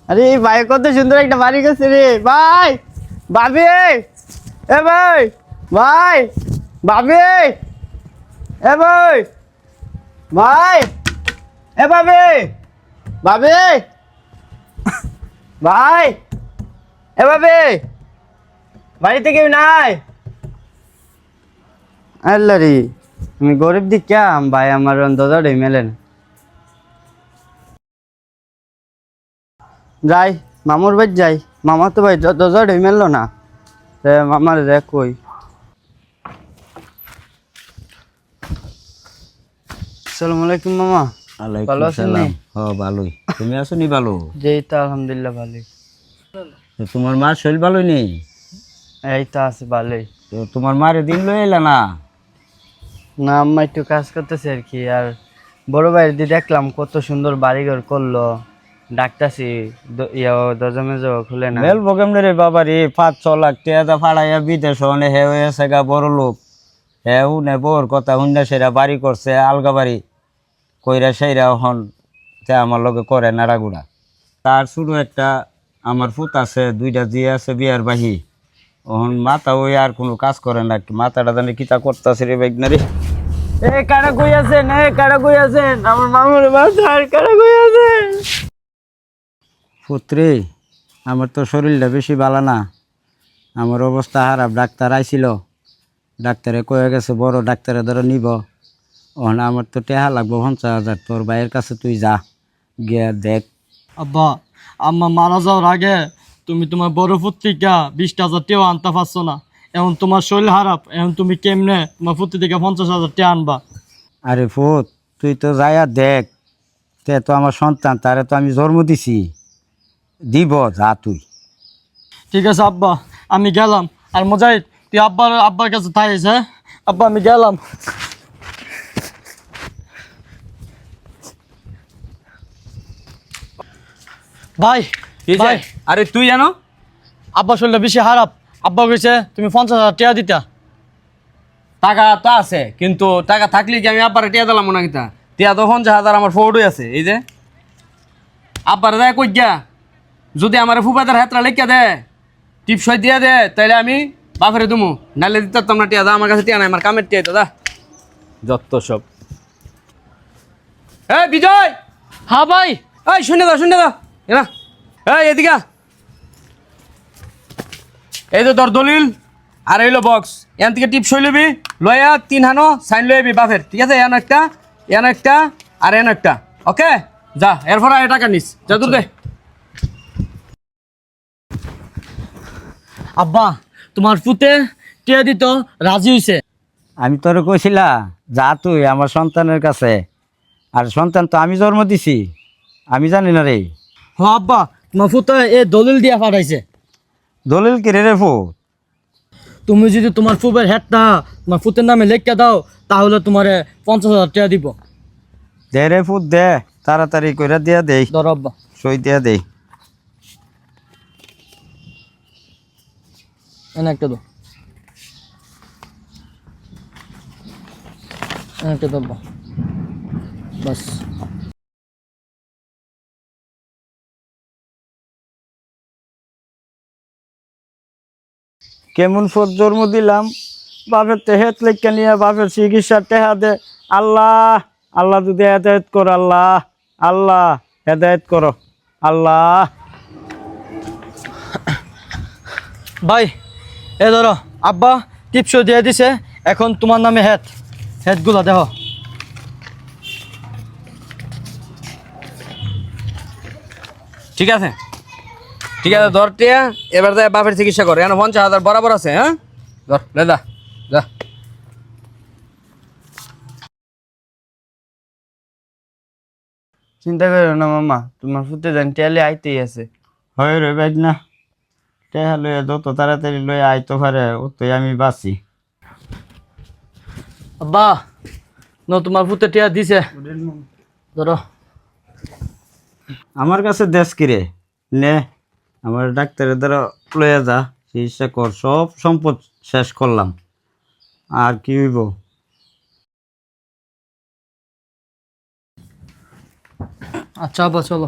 আরে ভাই কত সুন্দর একটা বাড়ি করছে রে ভাই। ভাবি এ ভাই, ভাই ভাবি এ ভাই, ভাই এ ভাবি, ভাবি ভাই এ ভাবি, বাড়িতে কেউ নাই? আল্লাহ রে, আমি গরিব দিক কেম ভাই, আমার দরজাটাই মেলে না। যাই মামুর বাড়ি যাই, মামা তো ভাই দরজাটাই মেললো না। মামার দেখ কই। আসসালামু আলাইকুম মামা। ভালো ওয়ালাইকুম আছেন নি? সালাম। ভালোই। তুমি আছো নি ভালো? জি তো আলহামদুলিল্লাহ ভালোই। তো তোমার মার শরীর ভালোই নেই? এই তো আছে ভালোই। তো তোমার মারে দিন লই এলা না? না আম্মা একটু কাজ করতেছে আর কি। আর বড় ভাইয়ের দিয়ে দেখলাম কত সুন্দর বাড়িঘর করলো, ডাকতাছি দরজা মেজো খুলে না। মেল বকেমনে রে বাবা রে, 5-6 লাখ টাকা ফাড়াইয়া বিদেশ অনে হে হয়েছে গা বড় লোক। হে উনে বোর কথা হুন্ডা সেরা বাড়ি করছে আলগা বাড়ি কইরা সেইরা হন তে আমার লগে করে নাড়াগুড়া। তার শুরু একটা আমার ফুত আছে, 2টা দিয়ে আছে বিয়ার বাহি। ওহন মাথা ওই আর কোনো কাজ করে না, মাথাটা জানি কিতা করতেছে রে বাইক না রে। এ কারা কই আছেন, এ কারা কই আছেন, আমার মামুর বাসার কারা কই আছেন? পুত্রে, আমার তো শরীরটা বেশি ভালো না, আমার অবস্থা খারাপ। ডাক্তার আইছিল, ডাক্তারে কয়ে গেছে বড় ডাক্তারে ধরো নিব। ওখানে আমার তো টেহা লাগবো 50,000। তোর ভাইয়ের কাছে তুই যা, গিয়া দেখ। আব্বা, আম্মা মারা যাওয়ার আগে তুমি তোমার বড় পুত্রিকা 20,000 টাকা আনতে পারছো না। এখন তোমার শরীর খারাপ, এখন তুমি কেমনে তোমার পুত্রি থেকে 50,000 টাকা আনবা? আরে ফুত, তুই তো যাইয়া দেখ। তে তো আমার সন্তান, তারে তো আমি জন্ম দিছি, দিব যা তুই। ঠিক আছে আব্বা, আমি গেলাম। আর মুজাহিদ, তুই আব্বার কাছে থাকিস। হ্যাঁ আব্বা, আমি গেলাম। ভাই ভাই, আরে তুই জানো আব্বা শরীরটা বেশি খারাপ। আব্বা কইছে তুমি 50,000 টাকা দিতা। টাকা তো আছে, কিন্তু টাকা থাকলে কি আমি আব্বারে টিয়া দিলাম না কিতা? টিয়া তো 50,000 আমার ফোর্ডই আছে। এই যে আব্বারে দেয় কই গিয়া, যদি আমার ফুফাদার হাতরা লেখা দে টিপসই দিয়া দে, তাইলে আমি বাপরে দুমু, নাইলে দিতে তোমরা টিয়া দা। আমার কাছে টিয়া নাই, আমার কামের টিয়া তো দা যত সব। এই বিজয়, হ্যাঁ ভাই। এই শুনে দাও এরা, এই এদিকে আ। এই তো তোর দলিল আর এইলো বক্স, এখান থেকে টিপস হই লবি, লয়া 3 হানো সাইন লইবি বাপের, ঠিক আছে? এন একটা আর এন একটা। ওকে, যা এরপর আর টাকা নিস, যা দূর দে। আব্বা, তোমার পুতে টিয়া দিত রাজি হইছে। আমি তোরে কইছিলা যা তুই আমার সন্তানের কাছে। আর সন্তান তো আমি জন্ম দিছি, আমি জানি না রে। হ আব্বা, তোমার পুতে এ দলিল দিয়া পাঠাইছে। দলিল কি রে ফুত? তুমি যদি তোমার ফুবের হেডটা তোমার ফুতের নামে লেখা দাও, তাহলে তোমার 50,000 টাকা দিব। দে রে ফুট দে, তাড়াতাড়ি কইরা দিয়া দেই, ধরো আব্বা, সই দিয়া দেই। এনে একটা দাও, এনে একটা দাও আব্বা, বাস। কেমন ফুট জন্ম দিলাম, বাপের তেহেত লেখা নিয়ে বাপের চিকিৎসার টেহা দে। আল্লাহ, আল্লাহ যদি হেদায়ত করো, আল্লাহ, আল্লাহ হেদায়ত করো, আল্লাহ। ভাই এ ধরো আব্বা, টিপস দিয়ে দিছে। এখন তোমার নামে হেডগুলো দেখো। ঠিক আছে ধর টিয়া, এবার যা বাপের চিকিৎসা করে। এখন 50,000 বরাবর আছে। হ্যাঁ ধর, লে দা যা। চিন্তা করো না মামা, তোমার ফুটে যান টেলে আইতেই আছে। হয় রে বাইক না, টেহা লইয়া যত তাড়াতাড়ি লইয়া আইতো পারে অতই আমি বাঁচি। আব্বা, তোমার পুতে টিয়া দিছে, ধরো। আমার কাছে দেশ কিরে নে, আমার ডাক্তারের দ্বারা লইয়া যা, চিকিৎসা কর। সব সম্পদ শেষ করলাম, আর কি হইব? আচ্ছা আব্বা, চলো।